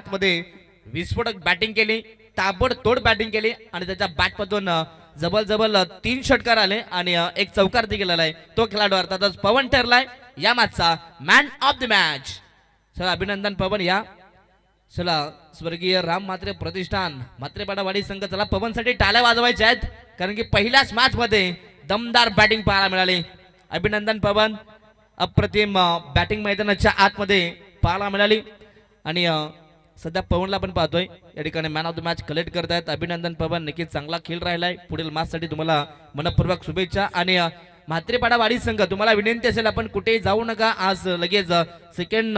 आतमध्ये विस्फोटक बॅटिंग केली, ताबडतोड बॅटिंग केली आणि त्याच्या बॅटमधून जबल 3 षटकार आले आणि एक चौकार देखील आलाय. तो खेळाडू अर्थातच पवन ठरलाय या मॅचचा मॅन ऑफ द मॅच. चला अभिनंदन पवन. या चला स्वर्गीय राम म्हात्रे प्रतिष्ठान म्हात्रेपाडावाडी संघ, चला पवनसाठी टाळ्या वाजवायच्या आहेत कारण की पहिल्याच मॅच मध्ये दमदार बॅटिंग पाहायला मिळाली. अभिनंदन पवन. अप्रतिम बॅटिंग मैदानाच्या आतमध्ये पाहायला मिळाली आणि सध्या पवनला पण पाहतोय या ठिकाणी man of the match collect करतायत. अभिनंदन पवन, नक्कीच चांगला खेळ राहिलाय. पुढील मॅच साठी तुम्हाला मनपूर्वक शुभेच्छा. आणि म्हात्रेपाडावाडी संघ तुम्हाला विनंती असेल आपण कुठेही जाऊ नका. आज लगेच सेकंड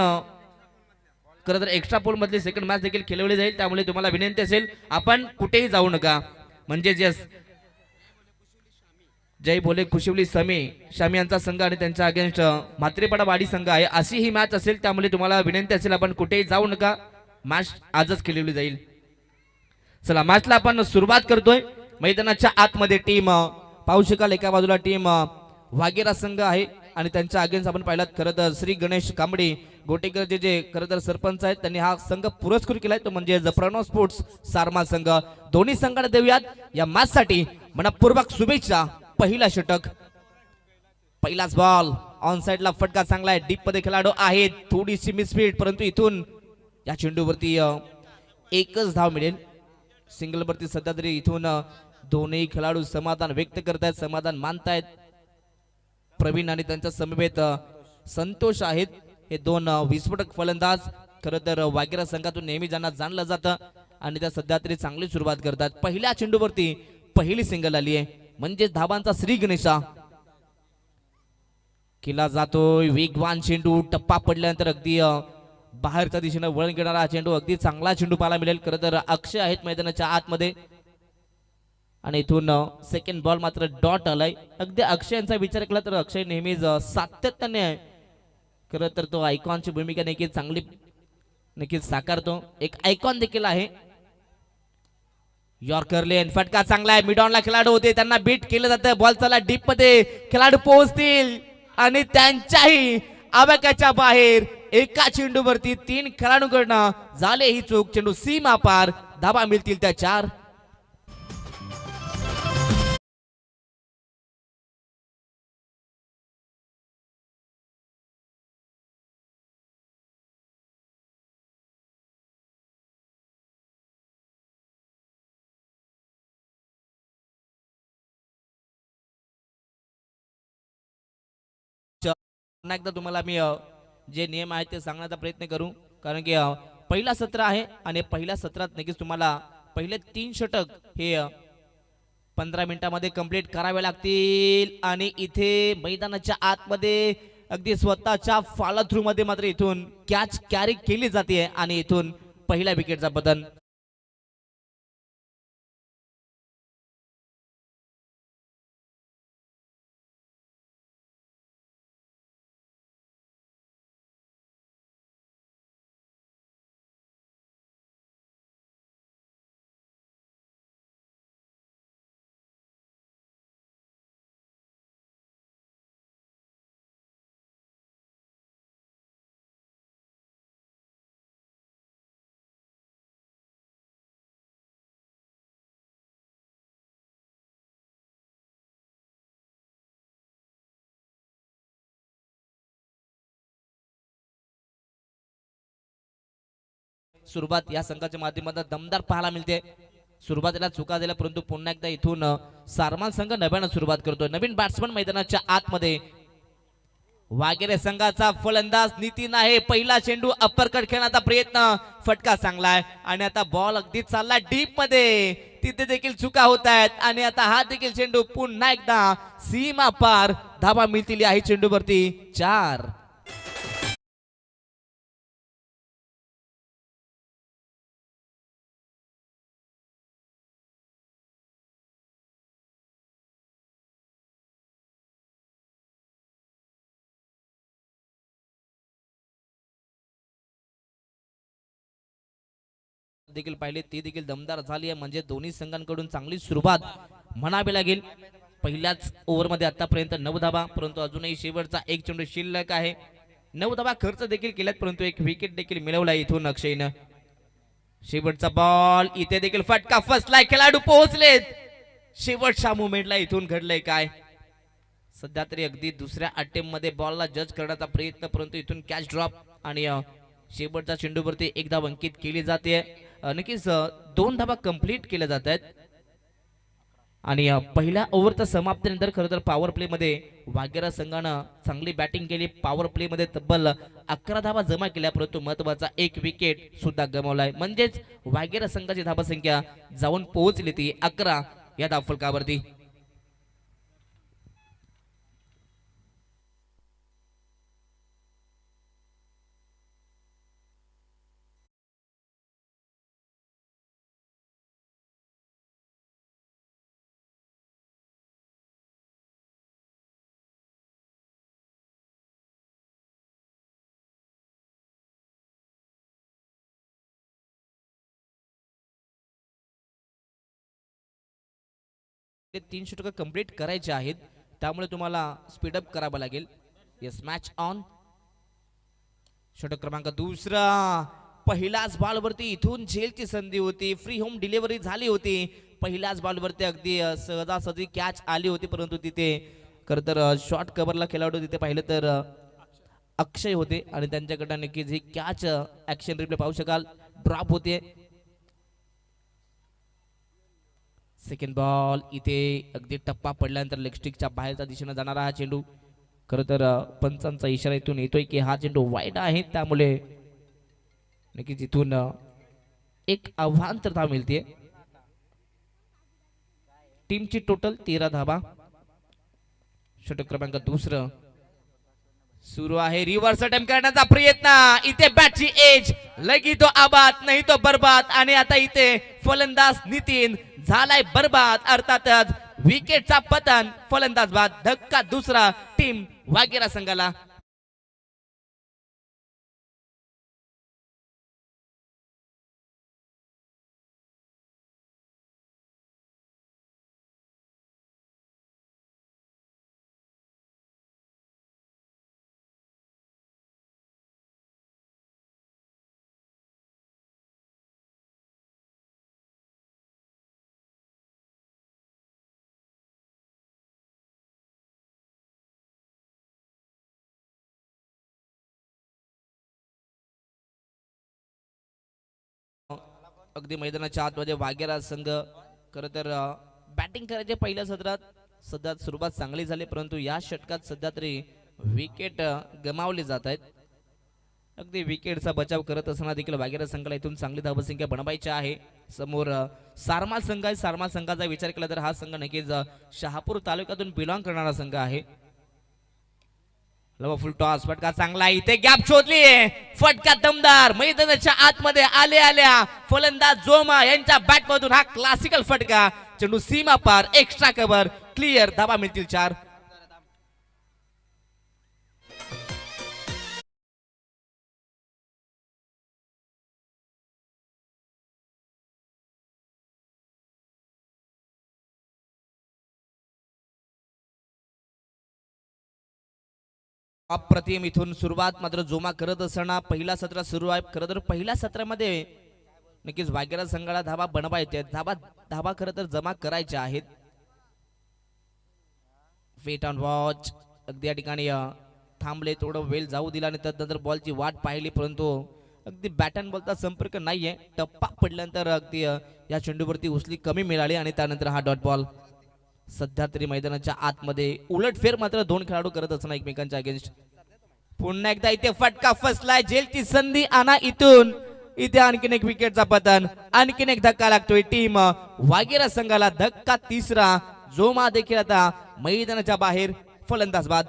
खरं तर एक्स्ट्रा पोल मधली सेकंड मॅच देखील खेळवली जाईल, त्यामुळे तुम्हाला विनंती असेल आपण कुठेही जाऊ नका. म्हणजे जय भोले कुशिवली शामी यांचा संघ आणि त्यांच्या अगेन्स्ट म्हात्रेपाडावाडी संघ आहे अशी ही मॅच असेल, त्यामुळे तुम्हाला विनंती असेल आपण कुठेही जाऊ नका. मॅच आजच खेळवली जाईल. चला मॅचला आपण सुरुवात करतोय. मैदानाच्या आतमध्ये टीम पाहू शकाल, एका बाजूला टीम वागेरा संघ आहे आणि त्यांच्या अगेन्स्ट आपण पाहिलात खरं तर श्री गणेश कांबडी गोटेकर जे खरं तर सरपंच आहेत त्यांनी हा संघ पुरस्कृत केलाय, तो म्हणजे प्रणव स्पोर्ट्स सारमा संघ. दोन्ही संघाला देऊयात या मॅच साठी मनपूर्वक शुभेच्छा. पहिला षटक, पहिलाच बॉल ऑन साइडला फटका चांगला आहे. डीप मध्ये खेळाडू आहेत, थोडीशी मिसफीड, परंतु इथून या चेंडूवरती एकच धाव मिळेल. सिंगल वरती सध्या तरी इथून दोन्ही खेळाडू समाधान व्यक्त करतायत, समाधान मानतायत. प्रवीण आणि त्यांच्या समवेत संतोष आहेत, हे दोन विस्फोटक फलंदाज. खरं तर वागेरा संघातून नेहमी ज्यांना जाणलं जातं आणि त्या सध्या तरी चांगली सुरुवात करतात. पहिल्या चेंडूवरती पहिली सिंगल आली आहे, म्हणजे धाबांचा श्री गणेशा केला जातोय. वेगवान चेंडू, टप्पा पडल्यानंतर अगदी बाहेरच्या दिशेने वळण घेणारा चेंडू, अगदी चांगला चेंडू पाहायला मिळेल. खरं तर अक्षय आहेत मैदानाच्या आतमध्ये आणि इथून सेकंड बॉल मात्र डॉट आलाय. अगदी अक्षय यांचा विचार केला तर अक्षय नेहमीच सातत्याने खरं तर तो आयकॉनची भूमिका नक्कीच साकारतो, एक आयकॉन देखील आहे. यॉर्कर लेन फटका चांगला आहे. मिडॉनला खेळाडू होते, त्यांना बीट केलं जातं. बॉल चला डीप मध्ये खेळाडू पोहोचतील आणि त्यांच्याही आवाक्याच्या बाहेर एका चेंडूवरती 3 खेळाडूंकडनं झाले ही चूक. चेंडू सीमा पार, धाबा मिळतील त्या 4. एकदा तुम्हाला मी जे नियम आहेत ते सांगण्याचा प्रयत्न करू, कारण की पहिला सत्र आहे आणि पहिल्या सत्रात नक्कीच तुम्हाला पहिले 3 षटक हे 15 मिनिटांमध्ये कंप्लीट करावे लागतील. आणि इथे मैदानाच्या आतमध्ये अगदी स्वतःच्या फॉलो थ्रू मध्ये मात्र इथून कॅच कॅरी केली जाते आणि इथून पहिल्या विकेटचा पतन. सुरुवात या संघाच्या माध्यमातून दमदार पाहायला मिळते. सुरुवातीला चुका दिल्या, परंतु पुन्हा एकदा इथून सारमान संघ नव्यानं सुरुवात करतोय. नवीन बॅट्समन मैदानाच्या आतमध्ये वागेरे संघाचा फलंदाज नितीन आहे. पहिला चेंडू अप्परकट खेळण्याचा प्रयत्न, फटका चांगला आहे आणि आता बॉल अगदी चालला डीप मध्ये, तिथे देखील चुका होत आहेत आणि आता हा देखील चेंडू पुन्हा एकदा सीमा पार, धाबा मिळतील आहे चेंडूवरती 4. देखील पाहिले ती देखील दमदार झाली आहे, म्हणजे दोन्ही संघांकडून चांगली सुरुवात म्हणावी लागेल. पहिल्याच ओव्हरमध्ये आतापर्यंत 9 धाबा, परंतु अजूनही शेवटचा एक चेंडू शिल्लक आहे. 9 धाबा खर्च देखील केल्यात, परंतु एक विकेट देखील मिळवला इथून अक्षयनं. शेवटचा बॉल इथे देखील फटका फसलाय, खेळाडू पोहोचलेत. शेवटच्या मुमेंटला इथून घडलंय काय? सध्या तरी अगदी दुसऱ्या अटेम्प्ट मध्ये बॉलला जज करण्याचा प्रयत्न, परंतु इथून कॅच ड्रॉप आणि शेवटच्या चेंडूवरती एक धाव अंकित केली जाते. नक्कीच 2 धावा कंप्लीट केल्या जात आहेत. आणि पहिल्या ओव्हरच्या समाप्तीनंतर खरं तर पॉवर प्ले मध्ये वाघेरा संघानं चांगली बॅटिंग केली. पॉवर प्ले मध्ये तब्बल 11 धावा जमा केल्या, परंतु महत्वाचा एक विकेट सुद्धा गमावलाय. म्हणजेच वाघेरा संघाची धावा संख्या जाऊन पोहोचली ती 11 या धावफलकावरती. ते 3 षटकं कंप्लीट करायचे आहेत, त्यामुळे तुम्हाला स्पीडअप करावं लागेल. Yes, match on. षटक क्रमांक दुसरा. पहिल्याच बॉलवरती इथून झेलची संधी होती, फ्री होम डिलिव्हरी झाली होती. पहिल्याच बॉलवरती अगदी सहजासहजी कॅच आली होती, परंतु तिथे खरं तर शॉर्ट कव्हरला खेळाडू तिथे पाहिलं तर अक्षय होते आणि त्यांच्याकडनं नक्कीच ही कॅच ऍक्शन रिप्ले पाहू शकाल, ड्रॉप होते. सेकंड बॉल इथे अगदी टप्पा पडल्यानंतर लेगस्टिकच्या बाहेरच्या दिशेने जाणारा हा चेंडू. खरं तर पंचांचा इशारा इथून येतोय की हा चेंडू वाईट आहे, त्यामुळे नक्कीच इथून एक आव्हान तर धाव मिळते. टीमची टोटल 13 धावा. षटक क्रमांक दुसरं सुरू आहे. रिव्हर्स अटेम्प्ट करण्याचा प्रयत्न. इथे बॅटची एज, लगी तो आबाद नाही तो बरबाद. आणि आता इथे फलंदाज नितीन झालाय बरबाद, अर्थातच विकेटचा पतन. फलंदाज बाद, धक्का दुसरा टीम वाघेरा संघाला. अगदी मैदानाच्या आतमध्ये वाघेरा संघ खरं तर बॅटिंग करायचे पहिल्या सत्रात सध्या सुरुवात चांगली झाली, परंतु या षटकात सध्या तरी विकेट गमावले जात आहेत. अगदी विकेटचा बचाव करत असताना देखील वाघेरा संघाला इथून चांगली धावसंख्या बनवायची आहे. समोर सारमाल संघ आहे. सारमाल संघाचा विचार केला तर हा संघ नक्कीच शहापूर तालुक्यातून बिलॉंग करणारा संघ आहे. फुल टॉस, फटका चांगला, इथे गॅप शोधली, फटका दमदार. मैदानाच्या आतमध्ये आल्या फलंदाज जोमा यांच्या बॅट मधून हा क्लासिकल फटका. चेंडू सीमा पार, एक्स्ट्रा कव्हर, क्लिअर. धावा मिळतील 4. अप्रतिम इथून सुरुवात मात्र जोमा करत असताना पहिला सत्र सुरू आहे. खरं तर पहिल्या सत्रामध्ये नक्कीच वाघेरा संघाला धावा बनवायच्या, धावा खरं तर जमा करायच्या आहेत. Wait on watch. अगदी या ठिकाणी थांबले, थोडं वेळ जाऊ दिला आणि त्यानंतर बॉलची वाट पाहिली, परंतु अगदी बॅट अँड बॉलचा संपर्क नाहीये. टप्पा पडल्यानंतर अगदी या चेंडूवरती उचली कमी मिळाली आणि त्यानंतर हा डॉट बॉल. सध्या तरी मैदानाच्या आतमध्ये उलटफेर मात्र 2 खेळाडू करत असताना एकमेकांच्या अगेन्स्ट. पुन्हा एकदा इथे फटका फसलाय, जेलची संधी आणा इथून. इथे आणखीन एक विकेटचा पतन, आणखीन एक धक्का लागतोय टीम वाघेरा संघाला. धक्का तिसरा. जोमा देखील आता मैदानाच्या बाहेर, फलंदाज बाद.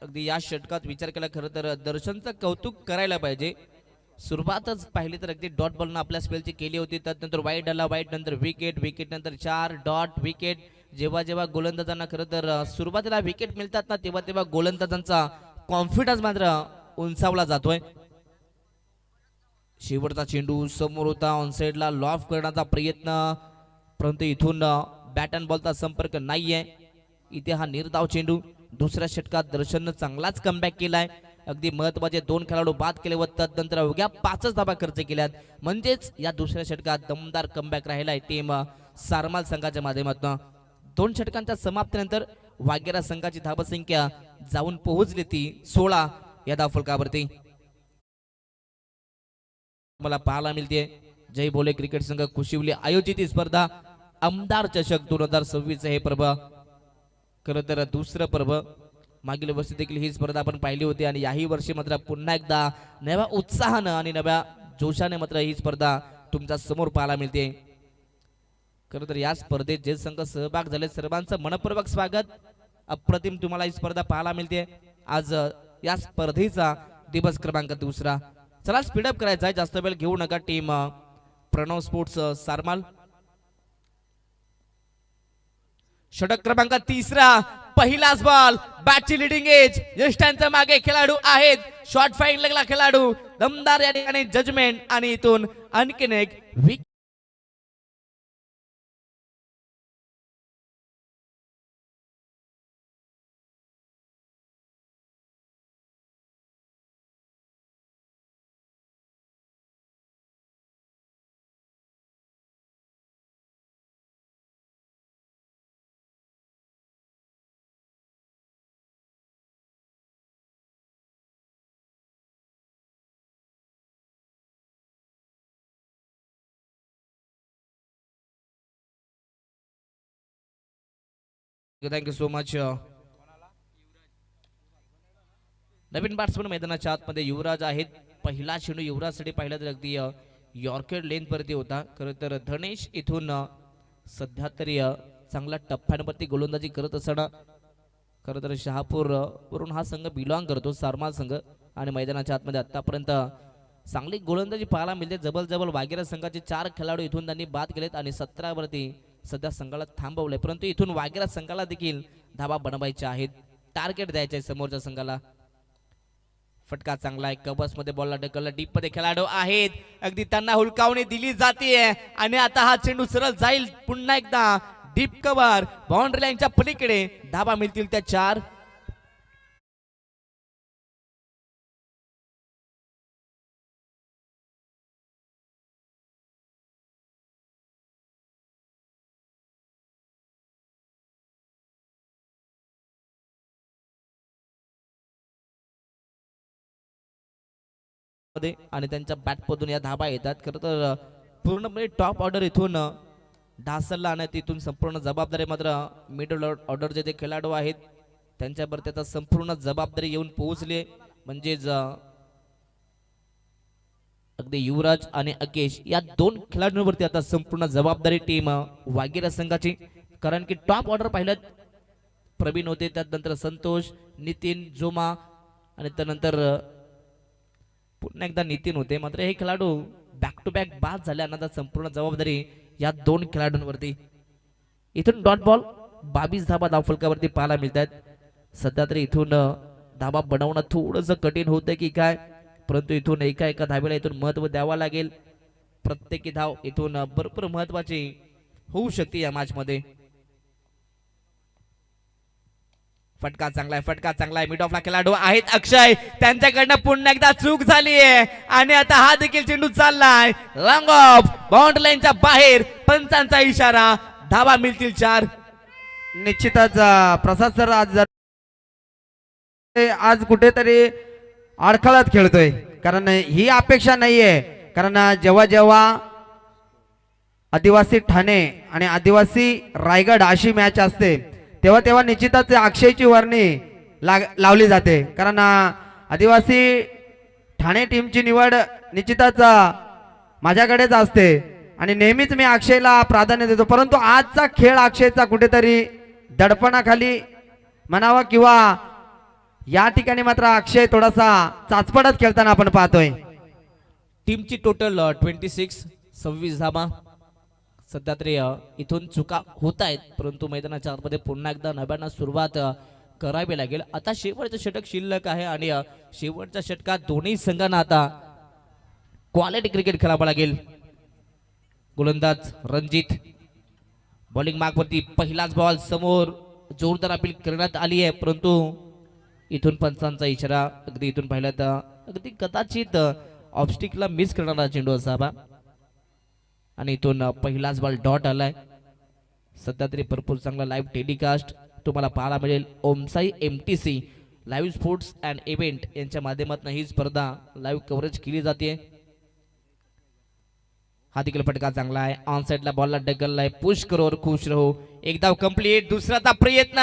अगदी या षटकात विचार केला खरं तर दर्शनचं कौतुक करायला पाहिजे. सुरुवातच पाहिली तर अगदी डॉट बॉलनं आपल्या स्पेलची केली होती. त्यानंतर वाईट आला, वाईट नंतर विकेट, विकेट नंतर 4 डॉट विकेट. जेव्हा जेव्हा गोलंदाजांना खरं तर सुरुवातीला विकेट मिळतात ना तेव्हा तेव्हा गोलंदाजांचा कॉन्फिडन्स मात्र उंचावला जातोय. शेवटचा चेंडू समोर होता, ऑन साइडला लॉफ करण्याचा प्रयत्न, परंतु इथून बॅट अँड बॉलचा संपर्क नाहीये. इथे हा निर्धाव चेंडू. दुसऱ्या षटकात दर्शननं चांगलाच कमबॅक केलाय. अगदी महत्वाचे 2 खेळाडू बाद केले व तदनंतर अवघ्या 5च धाबा खर्च केल्यात. म्हणजेच या दुसऱ्या षटकात दमदार कमबॅक राहिलाय टीम सारमाल संघाच्या माध्यमातून. 2 षटकांच्या समाप्तीनंतर वाघेरा संघाची धावसंख्या जाऊन पोहोचली ती 16 या धावफलकावरती. मला पाहायला मिळते जय बोले क्रिकेट संघ कुशिवली आयोजित ही स्पर्धा आमदार चषक 2026 हे पर्व. खरं तर दुसरं पर्व. मागील वर्षी देखील ही स्पर्धा आपण पाहिली होती आणि याही वर्षी मात्र पुन्हा एकदा नव्या उत्साहानं आणि नव्या जोशाने मात्र ही स्पर्धा तुमच्या समोर पाहायला मिळते. खरं तर या स्पर्धेत जे संघ सहभाग झाले सर्वांचं मनपूर्वक स्वागत. अप्रतिम तुम्हाला ही स्पर्धा पाहायला मिळते. आज या स्पर्धेचा दिवस क्रमांक 2. चला स्पीडअप करायचा आहे, जास्त वेळ घेऊ नका. टीम प्रणव स्पोर्ट्स सारमाल. षटक क्रमांक 3. पहिलाच बॉल. बॅटची लिडिंग एज. यष्टांच्या मागे खेळाडू आहेत. शॉर्ट फाईन लगला खेळाडू. दमदार या ठिकाणी जजमेंट आणि इथून आणखीन एक विकेट. Thank you so much. नवीन बॅट्समन मैदानाच्या आतमध्ये युवराज आहेत. पहिला चेंडू युवराजसाठी पाहिला तर अगदी यॉर्केड लेंथ वरती होता. खरं तर धनेश इथून सध्या तरी चांगला टप्प्यांवरती गोलंदाजी करत असताना खरं तर शहापूर वरून हा संघ बिलॉंग करतो सारमाल संघ आणि मैदानाच्या आतमध्ये आतापर्यंत चांगली गोलंदाजी पाहायला मिळते. जबल वाघेरा संघाचे 4 खेळाडू इथून त्यांनी बाद केलेत आणि 17 वरती सध्या संघाला थांबवलंय. परंतु इथून वाघेरा संघाला देखील धाबा बनवायच्या आहेत. टार्गेट द्यायचे आहे समोरच्या संघाला. फटका चांगला आहे. कबस मध्ये बॉलला ढकलला. डीप मध्ये खेळाडू आहेत. अगदी त्यांना हुलकावणी दिली जाते आणि आता हा चेंडू सरळ जाईल पुन्हा एकदा डीप कव्हर. बाउंड्री लाईनच्या पलीकडे धाबा मिळतील त्या 4. आणि त्यांच्या बॅट पदून या धाबा येतात. खरं तर पूर्णपणे टॉप ऑर्डर इथून ढासलला आणि तिथून संपूर्ण जबाबदारी मात्र मिडल ऑर्डरचे जे खेळाडू आहेत त्यांच्यावर त्याचा संपूर्ण जबाबदारी येऊन पोहोचली. म्हणजेच अगदी युवराज आणि अकेश या 2 खेळाडूंवरती आता संपूर्ण जबाबदारी टीम वाघेरा संघाची. कारण की टॉप ऑर्डर पाहिलं प्रवीण होते, त्यानंतर संतोष, नितीन, जोमा आणि त्यानंतर पुन्हा एकदा नितीन होते. मात्र हे खेळाडू बॅक टू बॅक बाद झाल्यानंतर संपूर्ण जबाबदारी या 2 खेळाडूंवरती. इथून डॉट बॉल 22 धाबा धावफलकावरती पाहायला मिळतात. सध्या तरी इथून धाबा बनवणं थोडंसं कठीण होतंय की काय, परंतु इथून एका धाब्याला इथून महत्व द्यावा लागेल. प्रत्येकी धाव इथून भरपूर महत्वाची होऊ शकते या मॅच मध्ये. फटका चांगला आहे. मिड ऑफला खेळाडू आहेत अक्षय. त्यांच्याकडनं पुन्हा एकदा चूक झाली आहे आणि आता हा देखील चेंडू चाललाय लॉंग ऑफ. बाउंड्री लाईनच्या बाहेर. पंचांचा इशारा. धावा मिळतील 4. निश्चितच प्रसाद सर आज कुठेतरी अडखळत खेळतोय. कारण ही अपेक्षा नाहीये. कारण जेव्हा आदिवासी ठाणे आणि आदिवासी रायगड अशी मॅच असते तेव्हा निश्चितच अक्षयची वर्णी लावली जाते. कारण आदिवासी ठाणे टीमची निवड निश्चितच माझ्याकडेच असते आणि नेहमीच मी अक्षयला प्राधान्य देतो. परंतु आजचा खेळ अक्षयचा कुठेतरी दडपणाखाली म्हणावा किंवा या ठिकाणी मात्र अक्षय थोडासा चाचपडत खेळताना आपण पाहतोय. टीमची टोटल 26 धाबा. सध्या तरी इथून चुका होत आहेत, परंतु मैदानाच्या आतमध्ये पुन्हा एकदा नव्यानं सुरुवात करावी लागेल. आता शेवटचं षटक शिल्लक आहे आणि शेवटच्या षटकात दोन्ही संघांना आता क्वालिटी क्रिकेट खेळावं लागेल. गोलंदाज रणजित बॉलिंग मार्कवरती पहिलाच बॉल समोर जोरदार अपील करण्यात आली आहे, परंतु इथून पंचांचा इशारा. अगदी इथून पाहिलं तर अगदी कदाचित ऑब्स्टिकला मिस करणारा चेंडू असावा आणि इथून पहिलाच बॉल डॉट आलाय. सध्या तरी भरपूर चांगला लाईव्ह टेलिकास्ट तुम्हाला पाहायला मिळेल. Om Sai MTC live sports and event यांच्या माध्यमातून ही स्पर्धा लाईव्ह कव्हरेज केली जाते. हा देखील फटका चांगला आहे. ऑन साइडला बॉलला डगललाय. पुश करोर खुश रहो. एक धाव कंप्लीट. दुसराचा प्रयत्न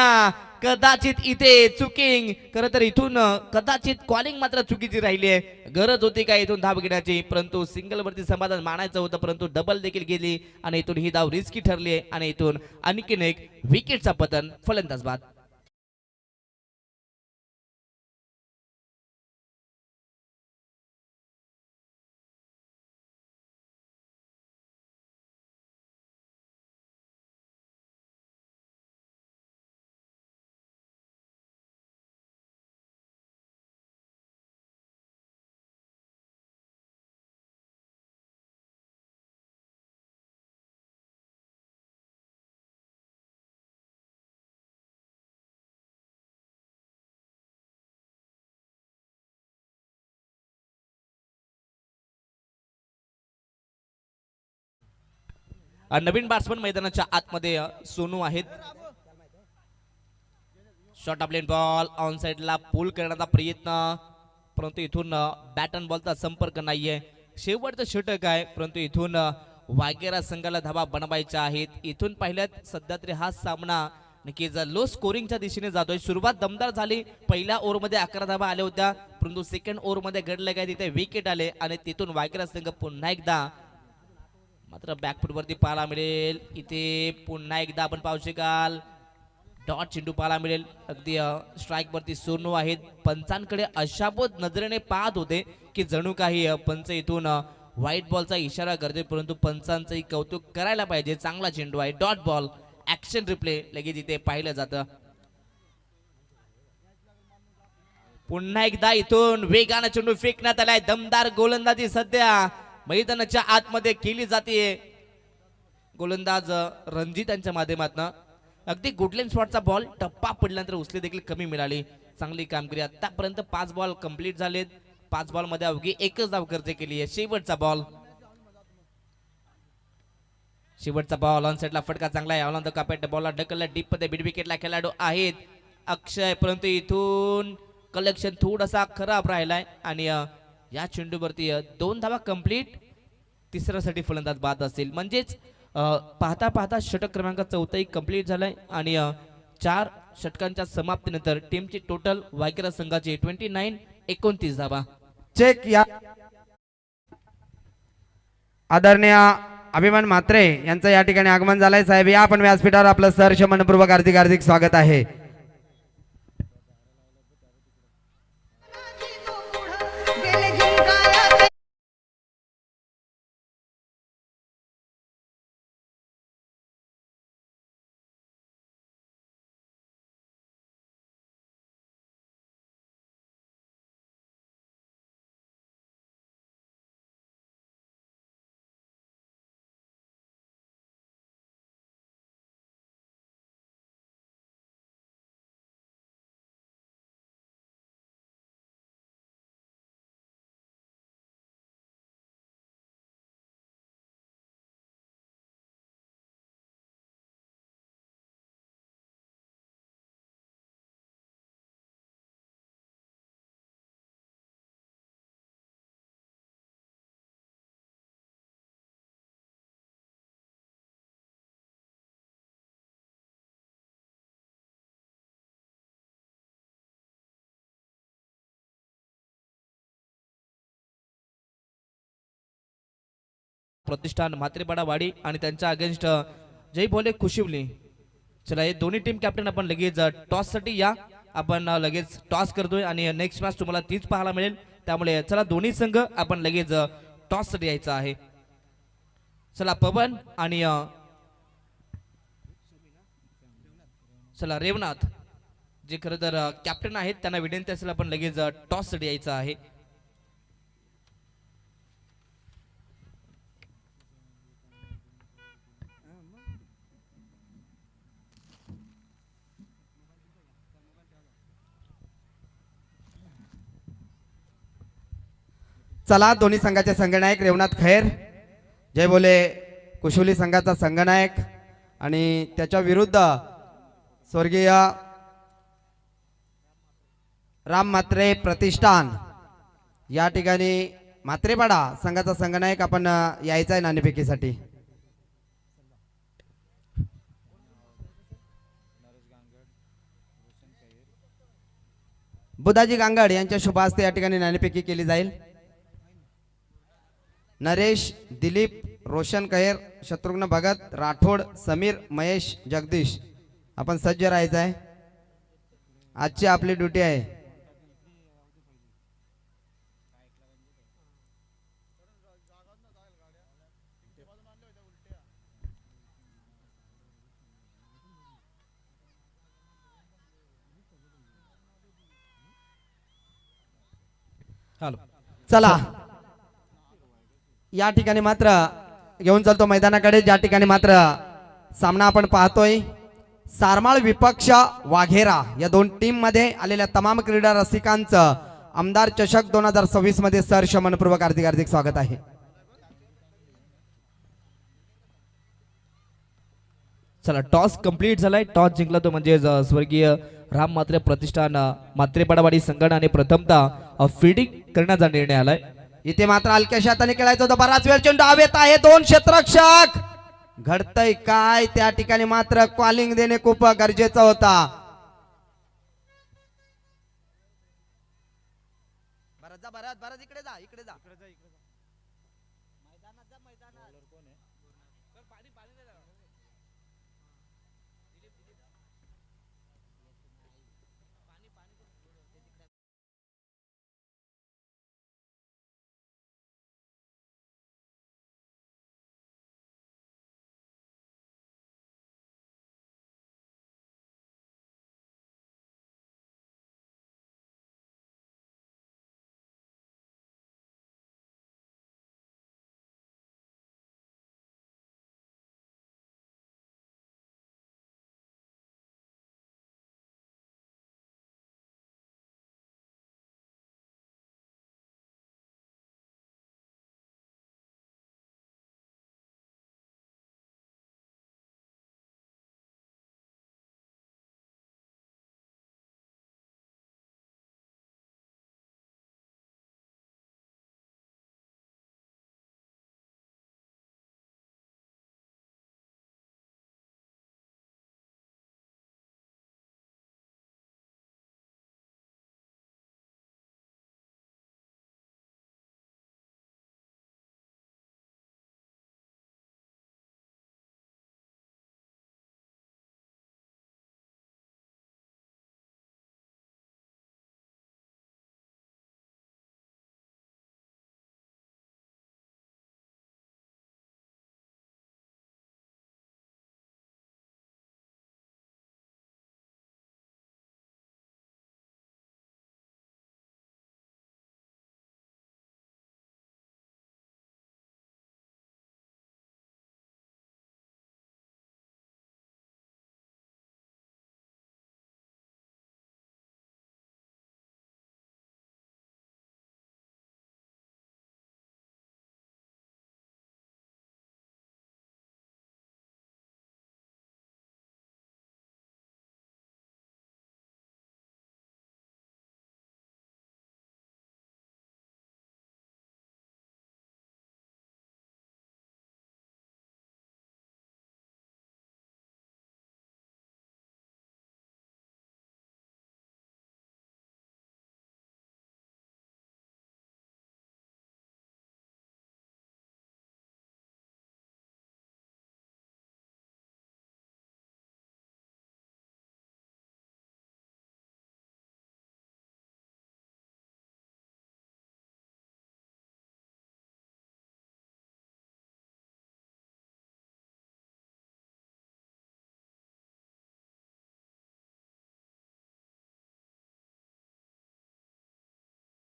कदाचित इथे चुकिंग. खरं तर इथून कदाचित कॉलिंग मात्र चुकीची राहिली आहे. गरज होती का इथून धाव घेण्याची, परंतु सिंगल वरती समाधान मानायचं होतं, परंतु डबल देखील गेली आणि इथून ही धाव रिस्की ठरली आहे आणि इथून आणखीन एक विकेटचा पतन. फलंदाज बाद. नवीन बॅट्समन मैदानाच्या आतमध्ये सोनू आहेत. Short of lane ball on साइडला पुल करण्याचा प्रयत्न, परंतु इथून बॅट अँड बॉलचा संपर्क नाहीये. शेवटचं षटक आहे, परंतु इथून वाघेरा संघाला धावा बनवायच्या आहेत. इथून पाहिल्यात सध्या तरी हा सामना नक्कीच लो स्कोरिंगच्या दिशेने जातोय. सुरुवात दमदार झाली. पहिल्या ओव्हरमध्ये 11 धावा आल्या होत्या, परंतु सेकंड ओव्हरमध्ये घडलं काय तिथे विकेट आले आणि तिथून वाघेरा संघ पुन्हा एकदा मात्र बॅकफुट वरती पाहायला मिळेल. इथे पुन्हा एकदा आपण पाहू शकाल डॉट चेंडू पाहायला मिळेल. अगदी स्ट्राईक वरती सोनू आहेत. पंचांकडे अशाबोध नजरेने पाहत होते की जणू काही पंच इथून व्हाईट बॉलचा इशारा करते, परंतु पंचांचंही कौतुक करायला पाहिजे. चांगला चेंडू आहे. Dot ball. ऍक्शन रिप्ले लगेच इथे पाहिलं जातं. पुन्हा एकदा इथून वेगानं चेंडू फेकण्यात आलाय. दमदार गोलंदाजी सध्या मैदानाच्या आतमध्ये केली जाते. गोलंदाज रणजित यांच्या माध्यमातून अगदी गुडलेन स्पॉटचा बॉल टप्पा पडल्यानंतर उचली देखील कमी मिळाली. चांगली कामगिरी. आतापर्यंत 5 बॉल कंप्लीट झालेत. 5 बॉल मध्ये अवघी एकच धाव खर्च केली आहे. शेवटचा बॉल. शेवटचा बॉल ऑन साइडला फटका चांगला आहे. ऑन द कापेट बॉलला ढकलला डीप मध्ये. मिड विकेटला खेळाडू आहेत अक्षय, परंतु इथून कलेक्शन थोडासा खराब राहिलाय आणि या चेंडूवरती 2 धावा कंप्लीट. तिसऱ्यासाठी फलंदाज बाद असेल. म्हणजेच पाहता पाहता षटक क्रमांक 4 कंप्लीट झालाय आणि 4 षटकांच्या समाप्तीनंतर टीमची टोटल वाघेरा संघाची 29-29 धावा. चेक या आदरणीय अभिमान म्हात्रे यांचं या ठिकाणी आगमन झालंय. साहेब या आपण व्यासपीठावर आपलं सहर्ष मनपूर्वक हार्दिक हार्दिक स्वागत आहे. प्रतिष्ठान म्हात्रेपाडा वाडी आणि त्यांच्या अगेन्स्ट जय भोले खुशिवली. चला हे दोन्ही टीम कॅप्टन आपण लगेच टॉस साठी या. आपण लगेच टॉस करतोय आणि नेक्स्ट मॅच तुम्हाला तीच पाहायला मिळेल. त्यामुळे चला दोन्ही संघ आपण लगेच टॉस द्यायचा आहे. चला पवन आणि चला रेवनाथ जे खरं तर कॅप्टन आहेत त्यांना विनंती असेल आपण लगेच टॉस द्यायचा आहे. चला दोन्ही संघाचे संघनायक रेवनाथ खैर, जय बोले कुशोली संघाचा संघनायक आणि त्याच्या विरुद्ध स्वर्गीय राम म्हात्रे प्रतिष्ठान या ठिकाणी म्हात्रेपाडा संघाचा संघनायक आपण यायचा आहे नाणेफेकीसाठी. बुधाजी गांगड यांच्या शुभ हस्ते या ठिकाणी नाणेफेकी केली जाईल. नरेश, दिलीप, रोशन कहेर, शत्रुघ्न भगत, राठोड, समीर, महेश, जगदीश आपण सज्ज राहायचं आहे. आजची आपली ड्युटी आहे. हॅलो चला या ठिकाणी मात्र घेऊन चालतो मैदानाकडे, ज्या ठिकाणी मात्र सामना आपण पाहतोय. सारमाळ विपक्ष वाघेरा या दोन टीम मध्ये आलेल्या तमाम क्रीडा रसिकांचं आमदार चषक 2026 मध्ये सहर्ष मनपूर्वक हार्दिक स्वागत आहे. चला टॉस कंप्लीट झालाय. टॉस जिंकला तो म्हणजे स्वर्गीय राम म्हात्रे प्रतिष्ठान म्हात्रेपाडावाडी संघाने आणि प्रथमतः फिल्डिंग करण्याचा निर्णय आलाय. इथे मात्र हलक्याशा हाताने खेळायचं होतं. बराच वेळ चेंडू हवेत आहे. दोन क्षेत्ररक्षक घडतंय काय त्या ठिकाणी मात्र कॉलिंग देणे खूप गरजेचं होता. बरं इकडे जा.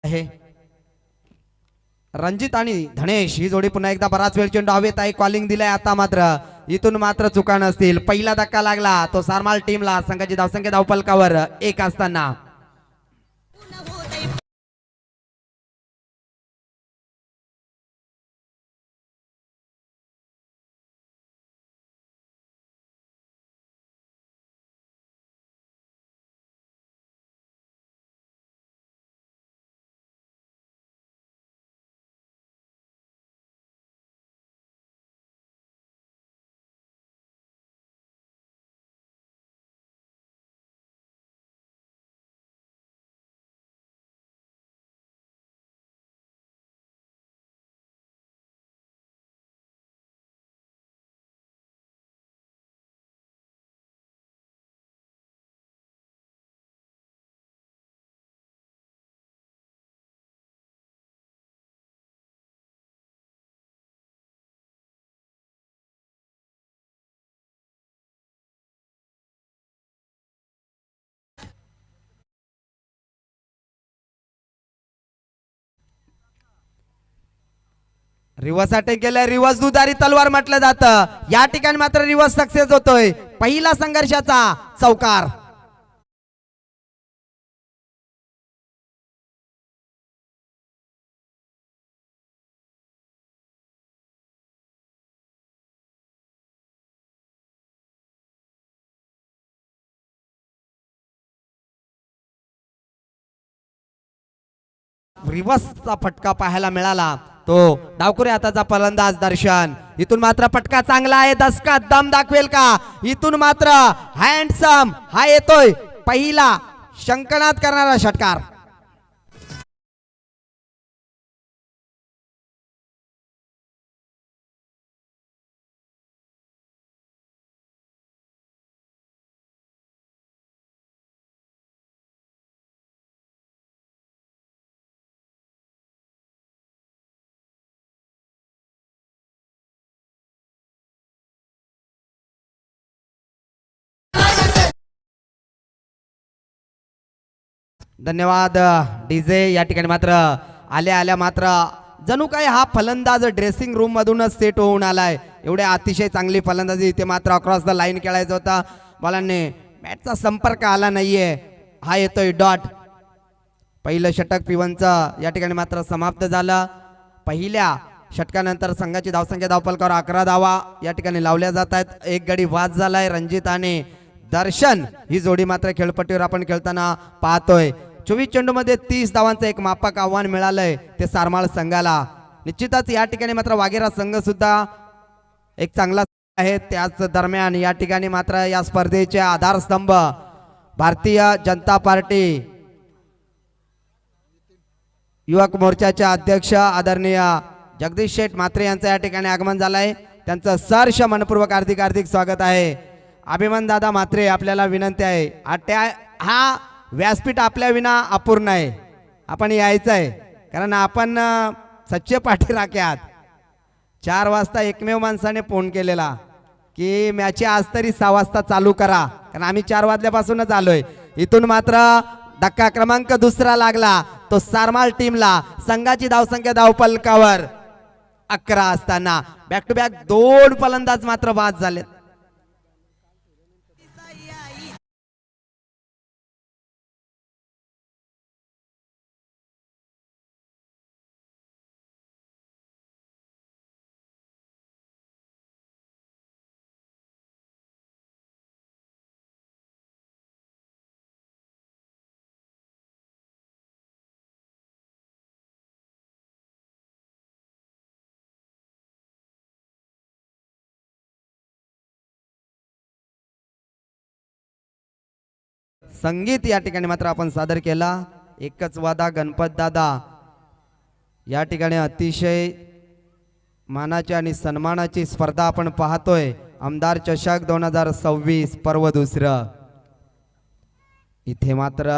आहे रणजित आणि धनेश ही जोडी पुन्हा एकदा बराच वेळ चेंडू हवेत आहे. कॉलिंग दिलाय आता मात्र इथून मात्र चुका नसतील. पहिला धक्का लागला तो सारमाल टीमला. संघाची धावसंख्या धावपलकावर 1 असताना रिवर्स अटॅक केलाय. रिवर्स दुधारी तलवार म्हटलं जातं. या ठिकाणी मात्र रिवर्स सक्सेस होतोय. पहिला संघर्षाचा चौकार. रिवर्सचा फटका पाहायला मिळाला. तो डावकुरे हाताचा फलंदाज दर्शन. इथून मात्र फटका चांगला आहे. दसका दम दाखवेल का? इथून मात्र हँडसम हा येतोय पहिला शंकनाद करणारा षटकार. धन्यवाद डीजे. या ठिकाणी मात्र आल्या आल्या मात्र जणू काय हा फलंदाज ड्रेसिंग रूम मधूनच सेट होऊन आलाय. एवढ्या अतिशय चांगली फलंदाजी. इथे मात्र अक्रॉस द लाईन खेळायचा होता. बॉलांनी बॅटचा संपर्क आला नाहीये. हा येतोय डॉट. पहिलं षटक पिवनचं या ठिकाणी मात्र समाप्त झालं. पहिल्या षटकानंतर संघाची धावसंख्या धावपलकावर 11 धावा या ठिकाणी लावल्या जात आहेत. एक गडी वाद झालाय. रणजित आणि दर्शन ही जोडी मात्र खेळपट्टीवर आपण खेळताना पाहतोय. 24 चेंडूमध्ये 30 धावांचं एक मापक आव्हान मिळालंय ते सारमाळ संघाला. निश्चितच या ठिकाणी मात्र वाघेरा संघ सुद्धा एक चांगला आहे. त्याच दरम्यान या ठिकाणी मात्र या स्पर्धेचे आधारस्तंभ भारतीय जनता पार्टी युवक मोर्चाचे अध्यक्ष आदरणीय जगदीश शेठ म्हात्रे यांचं या ठिकाणी आगमन झालंय. त्यांचं सहर्ष मनपूर्वक हार्दिक हार्दिक स्वागत आहे. अभिमान दादा म्हात्रे आपल्याला विनंती आहे. हा व्यासपीठ आपल्या विना अपूर्ण आहे. आपण यायचं आहे कारण आपण सच्चे पाठीराखे आहात. 4 वाजता एकमेव माणसाने फोन केलेला की मॅची आज तरी 6 वाजता चालू करा कारण आम्ही 4 वाजल्यापासूनच आलोय. इथून मात्र धक्का क्रमांक दुसरा लागला तो सारमाल टीमला. संघाची धावसंख्या धावपलकावर 11 असताना बॅक टू बॅक 2 फलंदाज मात्र बाद झालेत. संगीत या ठिकाणी मात्र आपण सादर केला. एकच वादा गणपत दादा या ठिकाणी अतिशय मानाची आणि सन्मानाची स्पर्धा आपण पाहतोय. आमदार चषक 2026 पर्व दुसरं. इथे मात्र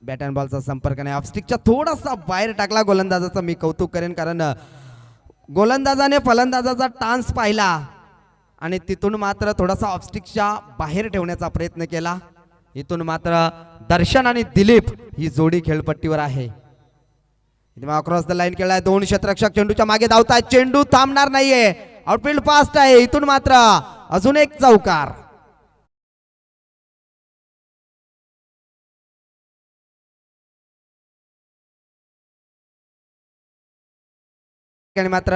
बॅट अँड बॉलचा संपर्क नाही. ऑफस्टिकच्या थोडासा बाहेर टाकला गोलंदाजाचा. मी कौतुक करेन कारण गोलंदाजाने फलंदाजाचा टान्स पाहिला आणि तिथून मात्र थोडासा ऑफस्टिकच्या बाहेर ठेवण्याचा प्रयत्न केला. इथून मात्र दर्शन आणि दिलीप ही जोडी खेळपट्टीवर आहे. क्रॉस द लाईन केलाय, दोन क्षेत्ररक्षक चेंडूच्या मागे धावतायत, चेंडू थांबणार नाहीये, आउटफील्ड फास्ट आहे, इथून मात्र अजून एक चौकार. मात्र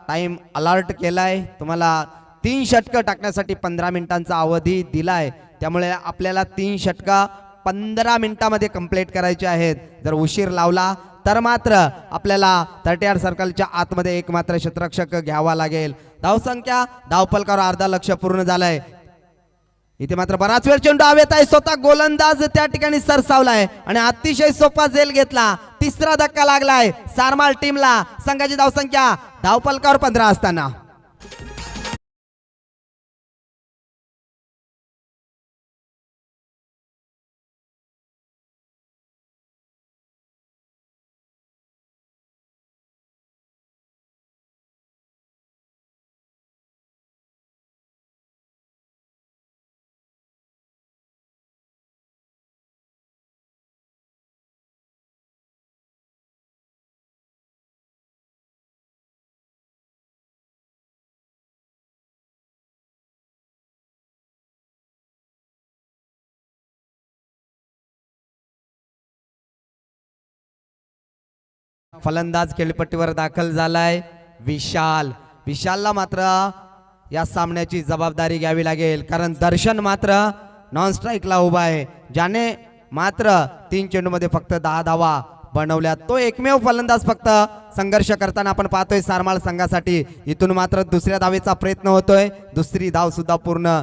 टाइम अलर्ट केलाय, तुम्हाला 3 षटकं टाकण्यासाठी 15 मिनिटांचा अवधी दिलाय, त्यामुळे आपल्याला 3 षटकं 15 मिनिटांमध्ये कंप्लीट करायचे आहेत. जर उशीर लावला तर मात्र आपल्याला 38 सर्कलच्या आतमध्ये एक मात्र क्षेत्ररक्षक घ्यावा लागेल. धावसंख्या धावफलकावर अर्धा लक्ष पूर्ण झालंय. इथे मात्र बराच वेळ चेंडू हवेत आहे, स्वतः गोलंदाज त्या ठिकाणी सरसावलाय आणि अतिशय सोपा झेल घेतला. तिसरा धक्का लागलाय सारमाल टीमला. संघाची धावसंख्या धावफलकावर 15 असताना फलंदाज खेळपट्टीवर दाखल झालाय विशाल. विशालला मात्र या सामन्याची जबाबदारी घ्यावी लागेल, कारण दर्शन मात्र नॉन स्ट्राईकला उभा आहे, ज्याने मात्र 3 चेंडूमध्ये फक्त 10 धावा बनवल्या. तो एकमेव फलंदाज फक्त संघर्ष करताना आपण पाहतोय सारमाळ संघासाठी. इथून मात्र दुसऱ्या धावेचा प्रयत्न होतोय, दुसरी धाव सुद्धा पूर्ण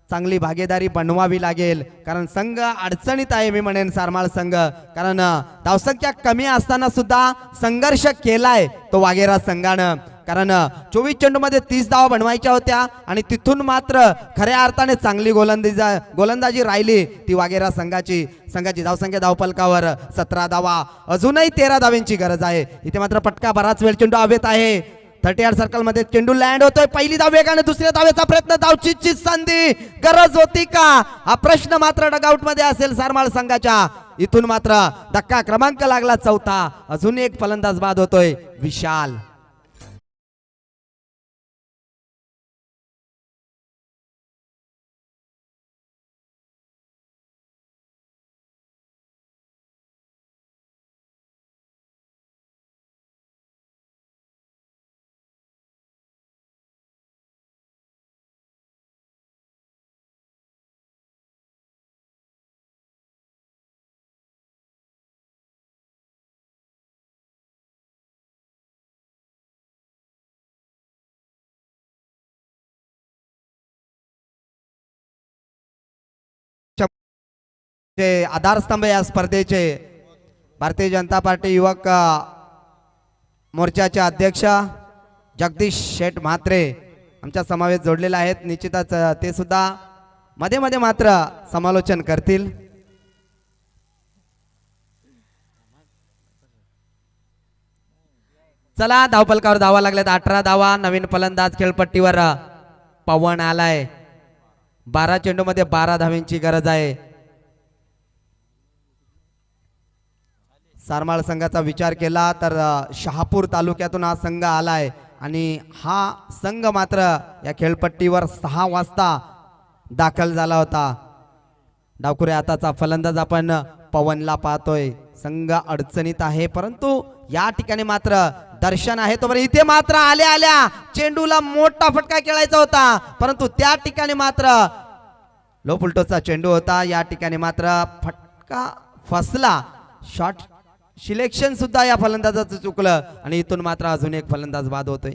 चांगली भागीदारी बनवावी लागेल, कारण संघ अडचणीत आहे मी म्हणेन सारमाळ संघ, कारण धावसंख्या कमी असताना सुद्धा संघर्ष केलाय तो वाघेरा संघानं. कारण 24 चेंडूमध्ये 30 धावा बनवायच्या होत्या आणि तिथून मात्र खऱ्या अर्थाने चांगली गोलंदाजी राहिली ती वाघेरा संघाची. संघाची धावसंख्या धावफलकावर 17 धावा, अजूनही 13 धावांची गरज आहे. इथे मात्र पटका बराच वेळ चेंडू हवेत आहे. 38 सर्कल मध्ये चेंडू लँड होतोय, पहिली धाव वेगाने, दुसऱ्या धावेचा प्रयत्न, धावचीची संधी, गरज होती का हा प्रश्न मात्र डगआउट मध्ये असेल सारमाळ संघाच्या. इथून मात्र धक्का क्रमांक लागला 4था, अजून एक फलंदाज बाद होतोय विशाल. आधारस्तंभ या स्पर्धेचे भारतीय जनता पार्टी युवक मोर्चाचे अध्यक्ष जगदीश शेठ म्हात्रे आमच्या समावेश जोडलेले आहेत. निश्चितच ते सुद्धा मध्ये मध्ये मात्र समालोचन करतील. चला धावफलकावर धावा लागल्यात 18 धावा. नवीन फलंदाज खेळपट्टीवर पवन आलाय. 12 चेंडूमध्ये 12 धावांची गरज आहे. सारमाळ संघाचा विचार केला तर शहापूर तालुक्यातून हा संघ आलाय आणि हा संघ मात्र या खेळपट्टीवर 6 वाजता दाखल झाला होता. डावखुरे हाताचा फलंदाज आपण पवनला पाहतोय. संघ अडचणीत आहे, परंतु या ठिकाणी मात्र दर्शन आहे. तो इथे मात्र आल्या आल्या चेंडूला मोठा फटका खेळायचा होता, परंतु त्या ठिकाणी मात्र लो फुलटोचा चेंडू होता. या ठिकाणी मात्र फटका फसला. शॉट सिलेक्शन सुद्धा या फलंदाजाचं चुकलं आणि इथून मात्र अजून एक फलंदाज बाद होतोय.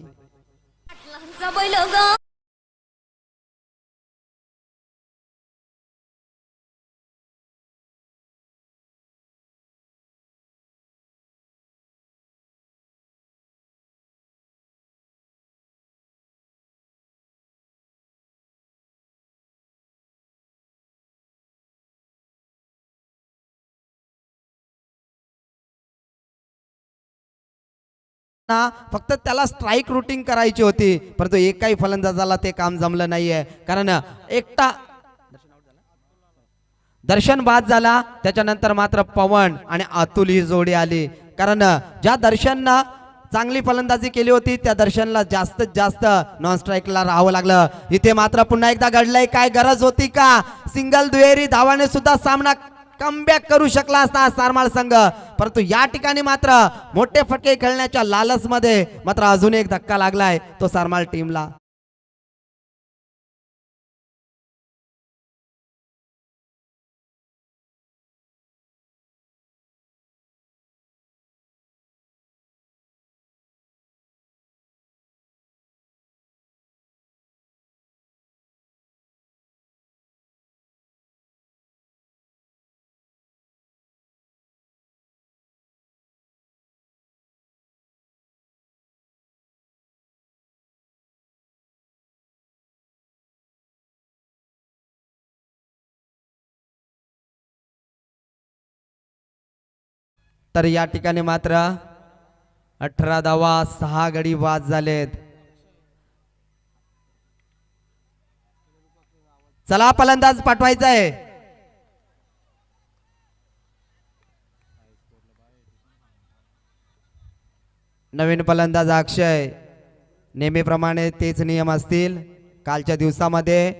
फक्त त्याला स्ट्राईक रूटिंग करायची होती, परंतु एकाही फलंदाजाला ते काम जमलं नाहीये, कारण एकटा दर्शन बाद झाला. त्याच्यानंतर मात्र पवन आणि अतुल ही जोडी आली. कारण ज्या दर्शननं चांगली फलंदाजी केली होती त्या दर्शनला जास्तीत जास्त नॉन स्ट्राईकला राहावं लागलं. इथे मात्र पुन्हा एकदा घडलंय, काय गरज होती का? सिंगल दुहेरी धावाने सुद्धा सामना कमबॅक करू शकला असता सारमाळ संघ, परंतु या ठिकाणी मात्र मोठे फटके खेळण्याच्या लालचमध्ये मात्र अजून एक धक्का लागलाय तो सारमाळ टीमला. तर या ठिकाणी मात्र 18 धावा 6 गडी बाद झालेत. चला फलंदाज पाठवायचा आहे. नवीन फलंदाज अक्षय. नेहमीप्रमाणे तेच नियम असतील. कालच्या दिवसामध्ये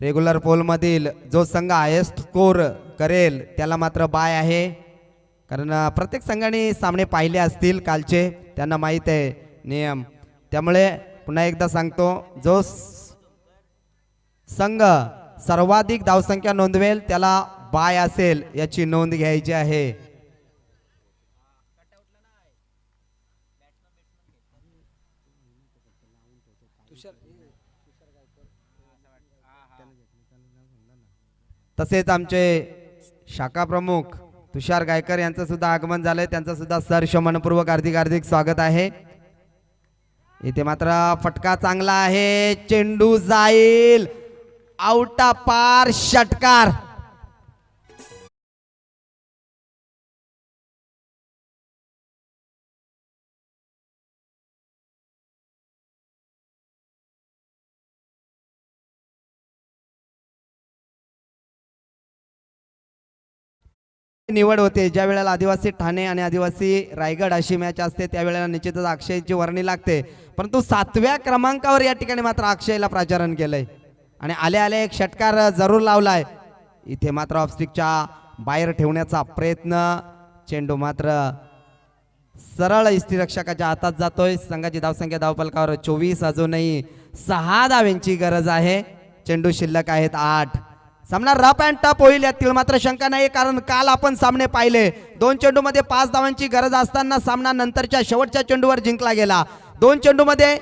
रेग्युलर पोल मधील जो संघ हायेस्ट स्कोर करेल त्याला मात्र बाय आहे, कारण प्रत्येक संघाने सामने पाहिले असतील कालचे, त्यांना माहीत आहे नियम. त्यामुळे पुन्हा एकदा सांगतो, जो संघ सर्वाधिक धावसंख्या नोंदवेल त्याला बाय असेल याची नोंद घ्यायची आहे. तसेच आमचे शाखा प्रमुख तुषार गायकर यांचं सुद्धा आगमन झालंय, त्यांचं सुद्धा सहर्ष मनपूर्वक हार्दिक हार्दिक स्वागत आहे. इथे मात्र फटका चांगला आहे, चेंडू जाईल आउटा पार, षटकार. निवड होते ज्या वेळेला आदिवासी ठाणे आणि आदिवासी रायगड अशी मॅच असते त्यावेळेला निश्चितच अक्षयची वर्णी लागते, परंतु 7व्या क्रमांकावर या ठिकाणी मात्र अक्षयला प्राचारण केलंय आणि आले आले एक षटकार जरूर लावलाय. इथे मात्र ऑफस्टिकच्या बाहेर ठेवण्याचा प्रयत्न, चेंडू मात्र सरळ इष्टिरक्षकाच्या हातात जातोय. संघाची धावसंख्या धावफलकावर 24, अजूनही 6 धावांची गरज आहे. चेंडू शिल्लक आहेत 8. सामना रफ अँड टफ होईल यातील मात्र शंका नाही, कारण काल आपण सामने पाहिले 2 चेंडूमध्ये 5 धावांची गरज असताना सामना नंतरच्या शेवटच्या चेंडूवर जिंकला गेला. 2 चेंडूमध्ये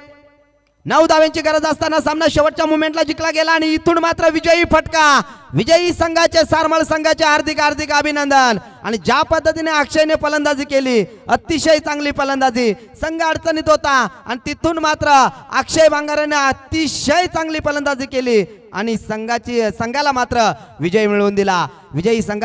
9 धावांची गरज असताना सामना शेवटच्या मोमेंटला जिंकला गेला आणि इथून मात्र विजयी फटका. विजयी संघाचे सारमळ संघाचे हार्दिक हार्दिक अभिनंदन. आणि ज्या पद्धतीने अक्षयने फलंदाजी केली, अतिशय चांगली फलंदाजी, संघ अडचणीत होता आणि तिथून मात्र अक्षय भांगाराने अतिशय चांगली फलंदाजी केली आणि संघाला मात्र विजय मिळवून दिला. विजयी संघ